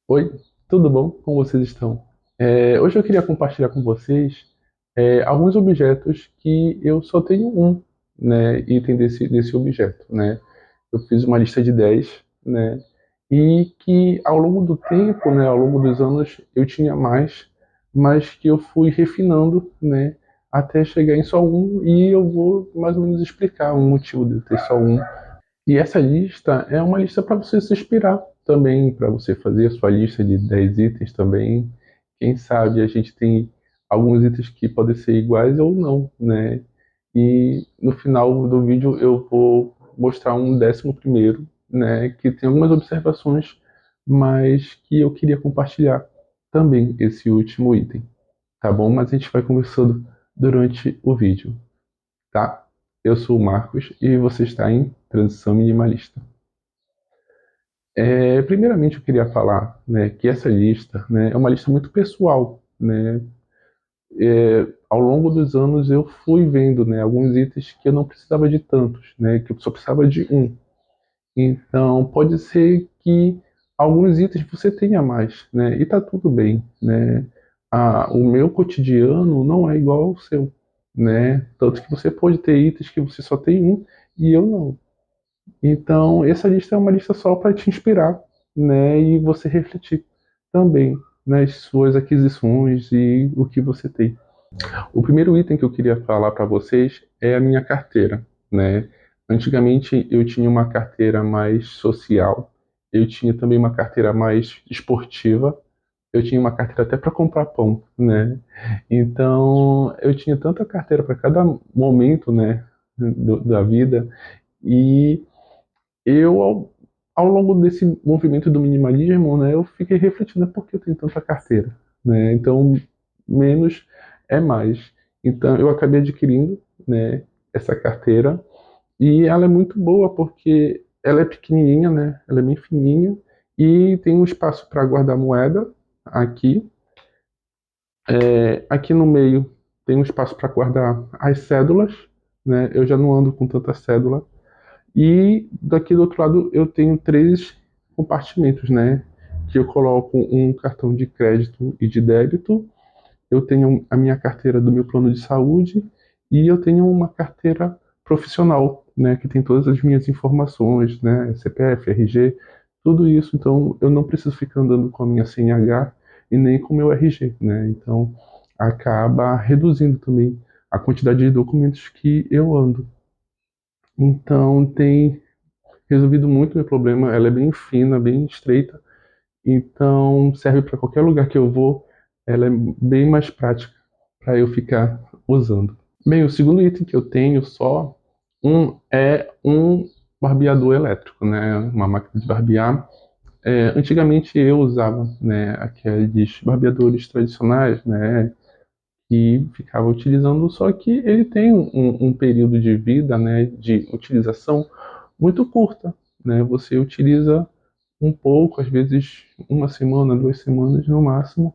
Oi, tudo bom? Como vocês estão? Hoje eu queria compartilhar com vocês alguns objetos que eu só tenho um, né, item desse objeto, né? Eu fiz uma lista de 10, né, e que ao longo do tempo, né, ao longo dos anos, eu tinha mais, mas que eu fui refinando, né, até chegar em só um, e eu vou mais ou menos explicar o motivo de eu ter só um. E essa lista é uma lista para você se inspirar também, para você fazer a sua lista de 10 itens também. Quem sabe a gente tem alguns itens que podem ser iguais ou não, né? E no final do vídeo eu vou mostrar um 11º, né? Que tem algumas observações, mas que eu queria compartilhar também esse último item, tá bom? Mas a gente vai conversando durante o vídeo, tá? Eu sou o Marcos e você está em Transição Minimalista. Primeiramente, eu queria falar, né, que essa lista, né, é uma lista muito pessoal, né? Ao longo dos anos, eu fui vendo, né, alguns itens que eu não precisava de tantos, né, que eu só precisava de um. Então, pode ser que alguns itens você tenha mais, né? E tá tudo bem, né? O meu cotidiano não é igual ao seu, né? Tanto que você pode ter itens que você só tem um e eu não. Então, essa lista é uma lista só para te inspirar, né? E você refletir também nas suas aquisições e o que você tem. O primeiro item que eu queria falar para vocês é a minha carteira, né? Antigamente eu tinha uma carteira mais social, eu tinha também uma carteira mais esportiva, eu tinha uma carteira até para comprar pão, né? Então eu tinha tanta carteira para cada momento, né, da vida, e eu, ao longo desse movimento do minimalismo, né, eu fiquei refletindo por que eu tenho tanta carteira, né? Então, menos é mais. Então, eu acabei adquirindo, né, essa carteira e ela é muito boa porque ela é pequenininha, né? Ela é bem fininha e tem um espaço para guardar moeda aqui. Aqui no meio tem um espaço para guardar as cédulas, né? Eu já não ando com tanta cédula. E daqui do outro lado eu tenho três compartimentos, né? Que eu coloco um cartão de crédito e de débito, eu tenho a minha carteira do meu plano de saúde e eu tenho uma carteira profissional, né? Que tem todas as minhas informações, né? CPF, RG, tudo isso. Então eu não preciso ficar andando com a minha CNH e nem com o meu RG, né? Então acaba reduzindo também a quantidade de documentos que eu ando. Então tem resolvido muito meu problema. Ela é bem fina, bem estreita, então serve para qualquer lugar que eu vou. Ela é bem mais prática para eu ficar usando. Bem, o segundo item que eu tenho só é um barbeador elétrico, né? Uma máquina de barbear. Antigamente eu usava, né, aqueles barbeadores tradicionais, né, que ficava utilizando, só que ele tem um período de vida, né, de utilização muito curta, né? Você utiliza um pouco, às vezes uma semana, 2 semanas no máximo,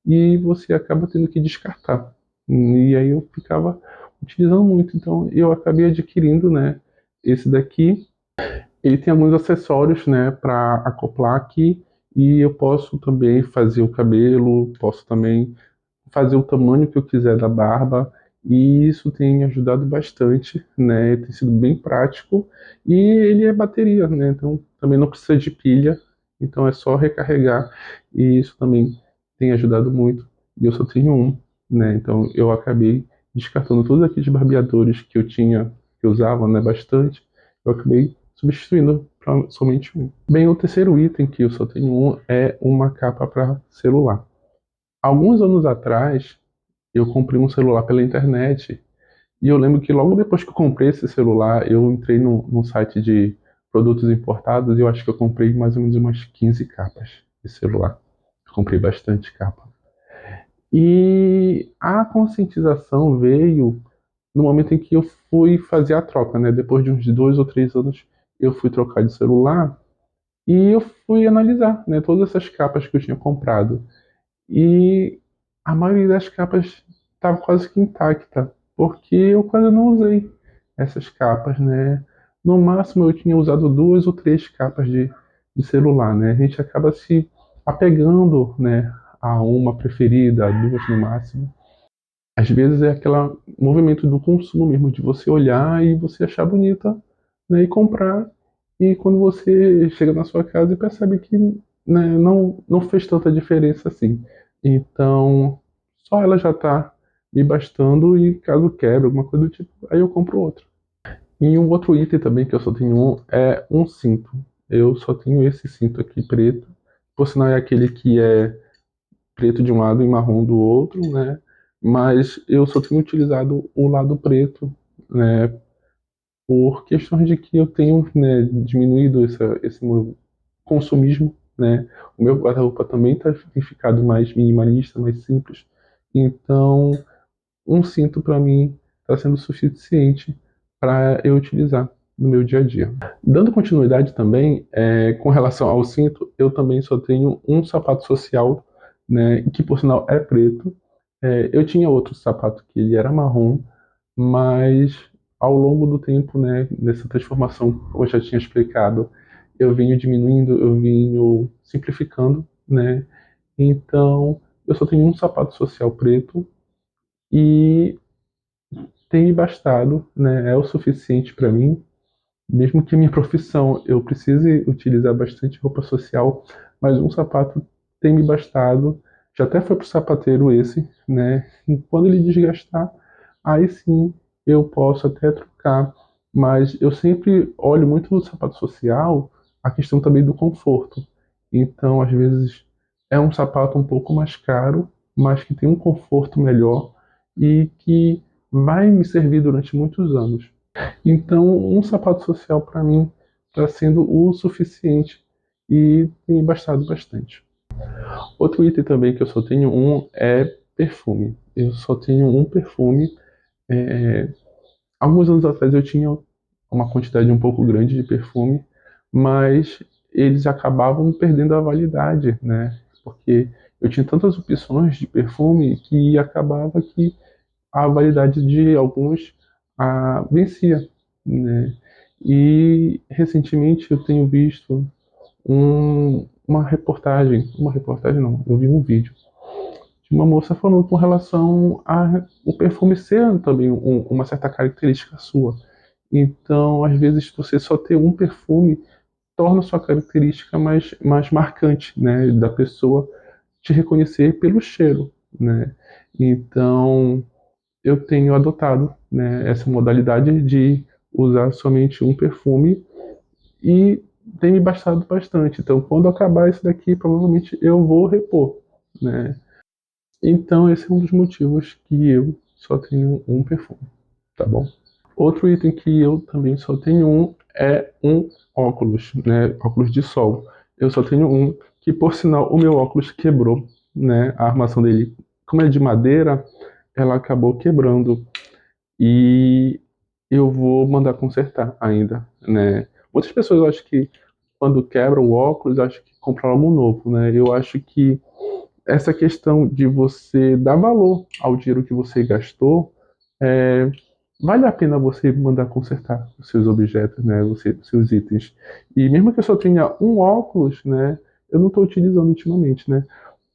e você acaba tendo que descartar. E aí eu ficava utilizando muito, então eu acabei adquirindo, né, esse daqui. Ele tem alguns acessórios, né, para acoplar aqui, e eu posso também fazer o cabelo, posso também fazer o tamanho que eu quiser da barba, e isso tem me ajudado bastante, né? Tem sido bem prático e ele é bateria, né? Então também não precisa de pilha, então é só recarregar e isso também tem ajudado muito. E eu só tenho um, né? Então eu acabei descartando todos aqueles barbeadores que eu tinha, que eu usava, né, bastante. Eu acabei substituindo para somente um. Bem, o terceiro item que eu só tenho um é uma capa para celular. Alguns anos atrás, eu comprei um celular pela internet e eu lembro que logo depois que eu comprei esse celular, eu entrei num site de produtos importados e eu acho que eu comprei mais ou menos umas 15 capas de celular. Eu comprei bastante capa. E a conscientização veio no momento em que eu fui fazer a troca, né? Depois de uns 2 ou 3 anos, eu fui trocar de celular e eu fui analisar, né, todas essas capas que eu tinha comprado. E a maioria das capas estava quase que intacta, porque eu quase não usei essas capas, né? No máximo eu tinha usado 2 ou 3 capas de celular, né? A gente acaba se apegando, né, a uma preferida, a duas no máximo. Às vezes é aquele movimento do consumo mesmo, de você olhar e você achar bonita, né, e comprar, e quando você chega na sua casa e percebe que, né, não fez tanta diferença assim. Então, só ela já está me bastando e caso quebre, alguma coisa do tipo, aí eu compro outra. E um outro item também que eu só tenho um é um cinto. Eu só tenho esse cinto aqui preto, por sinal é aquele que é preto de um lado e marrom do outro, né? Mas eu só tenho utilizado o lado preto, né? Por questões de que eu tenho, né, diminuído esse meu consumismo, né? O meu guarda-roupa também tem ficado mais minimalista, mais simples. Então, um cinto para mim está sendo suficiente para eu utilizar no meu dia a dia. Dando continuidade também, com relação ao cinto, eu também só tenho um sapato social, né, que por sinal é preto. Eu tinha outro sapato que ele era marrom, mas ao longo do tempo, né, nessa transformação, como eu já tinha explicado, eu venho diminuindo, eu venho simplificando, né? Então, eu só tenho um sapato social preto e tem me bastado, né? É o suficiente para mim, mesmo que minha profissão eu precise utilizar bastante roupa social, mas um sapato tem me bastado. Já até foi pro sapateiro esse, né? E quando ele desgastar, aí sim eu posso até trocar. Mas eu sempre olho muito no sapato social a questão também do conforto. Então, às vezes, é um sapato um pouco mais caro, mas que tem um conforto melhor e que vai me servir durante muitos anos. Então, um sapato social para mim está sendo o suficiente e tem me bastado bastante. Outro item também que eu só tenho um é perfume. Eu só tenho um perfume. É, Alguns anos atrás eu tinha uma quantidade um pouco grande de perfume, mas eles acabavam perdendo a validade, né? Porque eu tinha tantas opções de perfume que acabava que a validade de alguns vencia, né? E recentemente eu tenho visto uma reportagem não, eu vi um vídeo de uma moça falando com relação a o perfume ser também uma certa característica sua. Então, às vezes, você só ter um perfume torna sua característica mais marcante, né, da pessoa te reconhecer pelo cheiro, né? Então, eu tenho adotado, né, essa modalidade de usar somente um perfume e tem me bastado bastante. Então, quando acabar esse daqui, provavelmente eu vou repor, né? Então, esse é um dos motivos que eu só tenho um perfume, tá bom? Outro item que eu também só tenho um é um óculos, né? Óculos de sol. Eu só tenho um, que por sinal o meu óculos quebrou, né? A armação dele, como é de madeira, ela acabou quebrando e eu vou mandar consertar ainda, né? Muitas pessoas acham que quando quebra o óculos, acham que comprar um novo, né? Eu acho que essa questão de você dar valor ao dinheiro que você gastou, é, vale a pena você mandar consertar os seus objetos, né? Os seus itens. E mesmo que eu só tenha um óculos, né? Eu não estou utilizando ultimamente, né?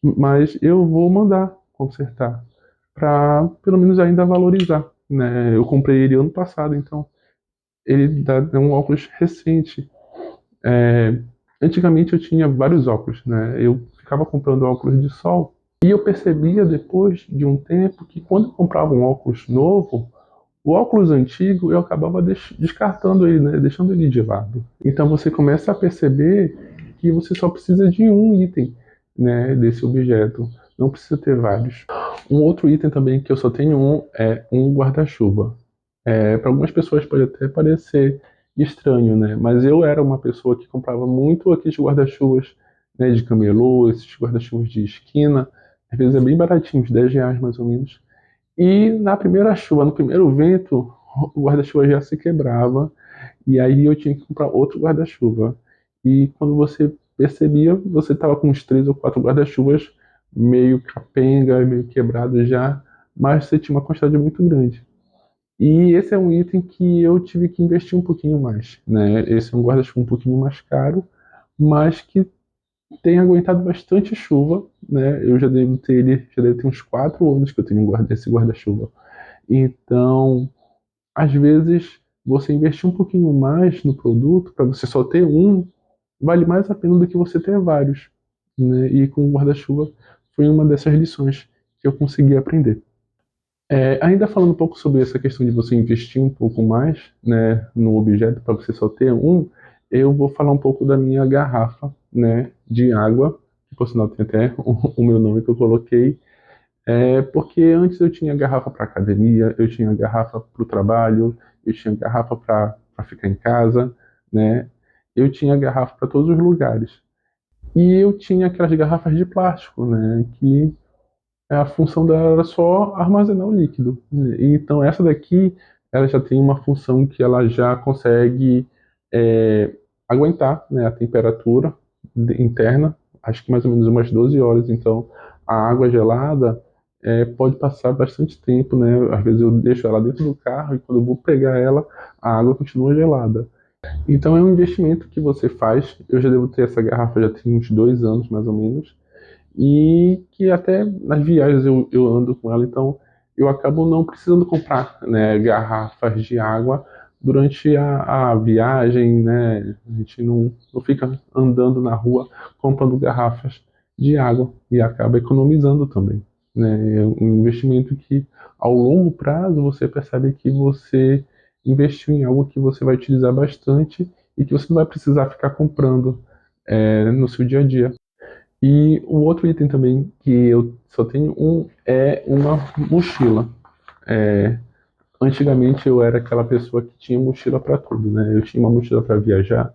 Mas eu vou mandar consertar para pelo menos ainda valorizar, né? Eu comprei ele ano passado, então é um óculos recente. É, Antigamente eu tinha vários óculos, né? Eu ficava comprando óculos de sol e eu percebia depois de um tempo que quando eu comprava um óculos novo, o óculos antigo eu acabava descartando ele, né? Deixando ele de lado. Então você começa a perceber que você só precisa de um item, né? Desse objeto, não precisa ter vários. Um outro item também que eu só tenho um é um guarda-chuva. Para algumas pessoas pode até parecer estranho, né? Mas eu era uma pessoa que comprava muito aqueles guarda-chuvas, né, de camelô, esses guarda-chuvas de esquina, às vezes é bem baratinho, uns R$ 10 mais ou menos. E na primeira chuva, no primeiro vento, o guarda-chuva já se quebrava e aí eu tinha que comprar outro guarda-chuva. E quando você percebia, você estava com uns 3 ou 4 guarda-chuvas meio capenga, meio quebrado já, mas você tinha uma quantidade muito grande. E esse é um item que eu tive que investir um pouquinho mais, né? Esse é um guarda-chuva um pouquinho mais caro, mas que tem aguentado bastante chuva, né? Eu já devo ter ele, já deve ter uns 4 anos que eu tenho esse guarda-chuva. Então, às vezes, você investir um pouquinho mais no produto para você só ter um, vale mais a pena do que você ter vários, né? E com o guarda-chuva foi uma dessas lições que eu consegui aprender. Ainda falando um pouco sobre essa questão de você investir um pouco mais, né, no objeto para você só ter um, eu vou falar um pouco da minha garrafa, né, de água, que por sinal tem até o meu nome que eu coloquei, porque antes eu tinha garrafa para academia, eu tinha garrafa para o trabalho, eu tinha garrafa para ficar em casa, né, eu tinha garrafa para todos os lugares. E eu tinha aquelas garrafas de plástico, né, que a função dela era só armazenar o líquido. Então essa daqui, ela já tem uma função que ela já consegue é, aguentar, né, a temperatura interna, acho que mais ou menos umas 12 horas. Então a água gelada pode passar bastante tempo, né? Às vezes eu deixo ela dentro do carro e quando eu vou pegar ela, a água continua gelada. Então é um investimento que você faz. Eu já devo ter essa garrafa já tem uns 2 anos mais ou menos e que até nas viagens eu ando com ela, então eu acabo não precisando comprar, né, garrafas de água durante a viagem, né? A gente não fica andando na rua comprando garrafas de água e acaba economizando também, né? É um investimento que ao longo prazo você percebe que você investiu em algo que você vai utilizar bastante e que você não vai precisar ficar comprando no seu dia a dia. E o outro item também que eu só tenho um é uma mochila. É, Antigamente eu era aquela pessoa que tinha mochila para tudo, né? Eu tinha uma mochila para viajar,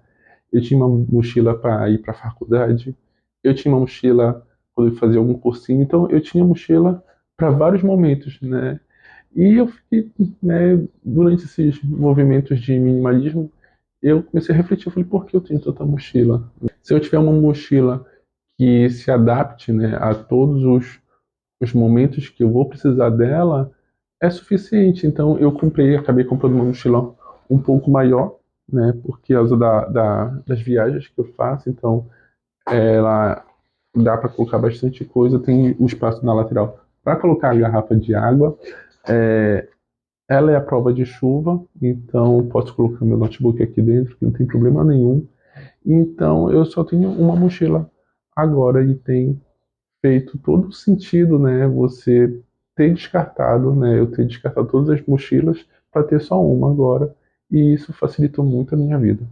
eu tinha uma mochila para ir para a faculdade, eu tinha uma mochila quando eu fazia algum cursinho, então eu tinha mochila para vários momentos, né? E eu fiquei, né, durante esses movimentos de minimalismo, eu comecei a refletir, eu falei, por que eu tenho tanta mochila? Se eu tiver uma mochila que se adapte, né, a todos os momentos que eu vou precisar dela, é suficiente. Então eu acabei comprando uma mochila um pouco maior, né, por causa das viagens que eu faço. Então ela dá para colocar bastante coisa, tem o espaço na lateral para colocar a garrafa de água. É, Ela é a prova de chuva, então posso colocar meu notebook aqui dentro, que não tem problema nenhum. Então eu só tenho uma mochila agora e tem feito todo sentido, né? Você ter descartado, né? Eu ter descartado todas as mochilas para ter só uma agora. E isso facilitou muito a minha vida.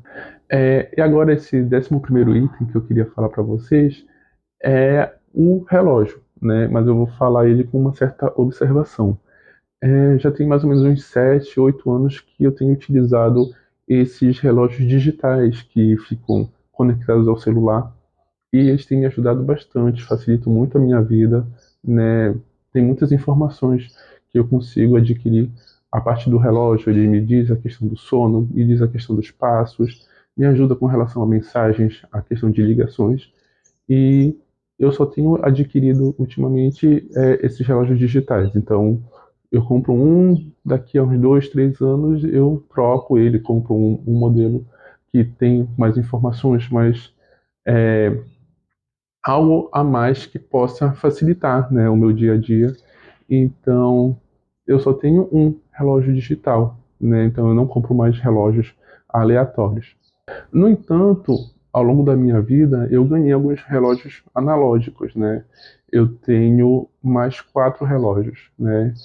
E agora esse 11º item que eu queria falar para vocês é o relógio, né? Mas eu vou falar ele com uma certa observação. Já tem mais ou menos uns 7, 8 anos que eu tenho utilizado esses relógios digitais que ficam conectados ao celular e eles têm me ajudado bastante, facilitam muito a minha vida, né? Tem muitas informações que eu consigo adquirir a partir do relógio. Ele me diz a questão do sono, me diz a questão dos passos, me ajuda com relação a mensagens, a questão de ligações. E eu só tenho adquirido ultimamente esses relógios digitais. Então, eu compro um, daqui a uns 2, 3 anos eu troco ele, compro um modelo que tem mais informações, mais é, algo a mais que possa facilitar, né, o meu dia a dia. Então, eu só tenho um relógio digital, né? Então eu não compro mais relógios aleatórios. No entanto, ao longo da minha vida, eu ganhei alguns relógios analógicos, né? Eu tenho mais 4 relógios, né?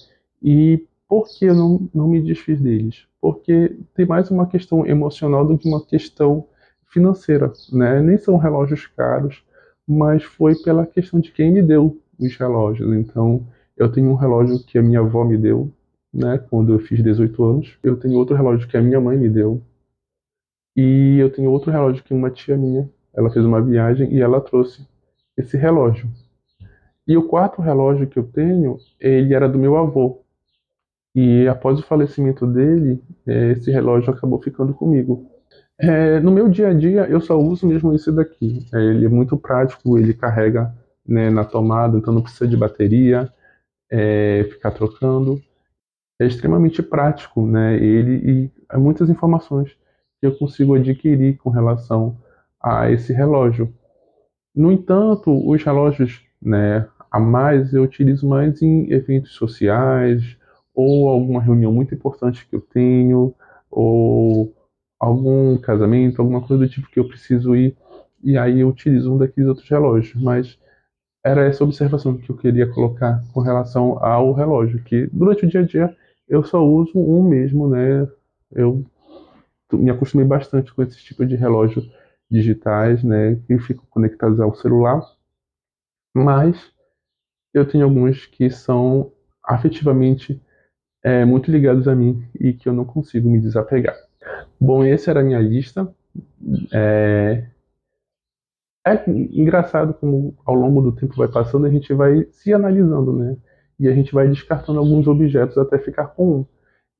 E por que eu não me desfiz deles? Porque tem mais uma questão emocional do que uma questão financeira, né? Nem são relógios caros, mas foi pela questão de quem me deu os relógios. Então, eu tenho um relógio que a minha avó me deu, né? Quando eu fiz 18 anos. Eu tenho outro relógio que a minha mãe me deu. E eu tenho outro relógio que uma tia minha, ela fez uma viagem e ela trouxe esse relógio. E o quarto relógio que eu tenho, ele era do meu avô. E após o falecimento dele, esse relógio acabou ficando comigo. No meu dia a dia, eu só uso mesmo esse daqui. Ele é muito prático, ele carrega, né, na tomada, então não precisa de bateria, ficar trocando. É extremamente prático, né? Ele e há muitas informações que eu consigo adquirir com relação a esse relógio. No entanto, os relógios, né, a mais eu utilizo mais em eventos sociais ou alguma reunião muito importante que eu tenho ou algum casamento, alguma coisa do tipo que eu preciso ir e aí eu utilizo um daqueles outros relógios, mas era essa observação que eu queria colocar com relação ao relógio, que durante o dia a dia eu só uso um mesmo, né? Eu me acostumei bastante com esse tipo de relógio digitais, né, que ficam conectados ao celular, mas eu tenho alguns que são afetivamente muito ligados a mim e que eu não consigo me desapegar. Bom, essa era a minha lista. É, é engraçado como ao longo do tempo vai passando, a gente vai se analisando, né? E a gente vai descartando alguns objetos até ficar com um.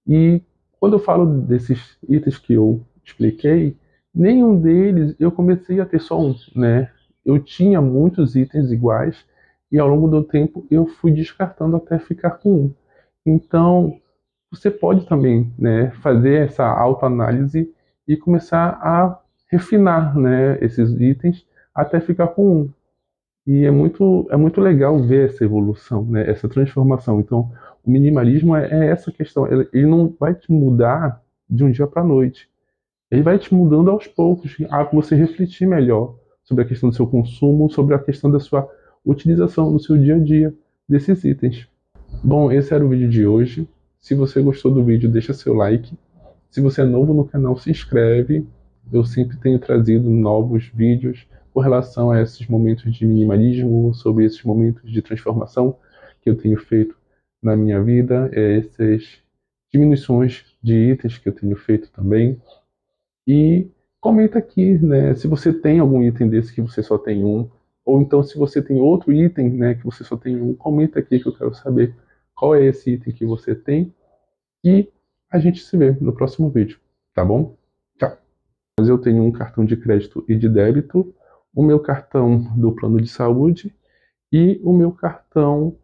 E quando eu falo desses itens que eu expliquei, nenhum deles eu comecei a ter só um, né? Eu tinha muitos itens iguais e ao longo do tempo eu fui descartando até ficar com um. Então, você pode também, né, fazer essa autoanálise e começar a refinar, né, esses itens até ficar com um. E é muito legal ver essa evolução, né? Essa transformação. Então, o minimalismo é essa questão. Ele não vai te mudar de um dia para a noite. Ele vai te mudando aos poucos, a você refletir melhor sobre a questão do seu consumo, sobre a questão da sua utilização no seu dia a dia desses itens. Bom, esse era o vídeo de hoje. Se você gostou do vídeo, deixa seu like. Se você é novo no canal, se inscreve. Eu sempre tenho trazido novos vídeos com relação a esses momentos de minimalismo, sobre esses momentos de transformação que eu tenho feito na minha vida, essas diminuições de itens que eu tenho feito também. E comenta aqui, né, se você tem algum item desse que você só tem um, ou então se você tem outro item, né, que você só tem um, comenta aqui que eu quero saber qual é esse item que você tem e a gente se vê no próximo vídeo, tá bom? Tchau. Mas eu tenho um cartão de crédito e de débito, o meu cartão do plano de saúde e o meu cartão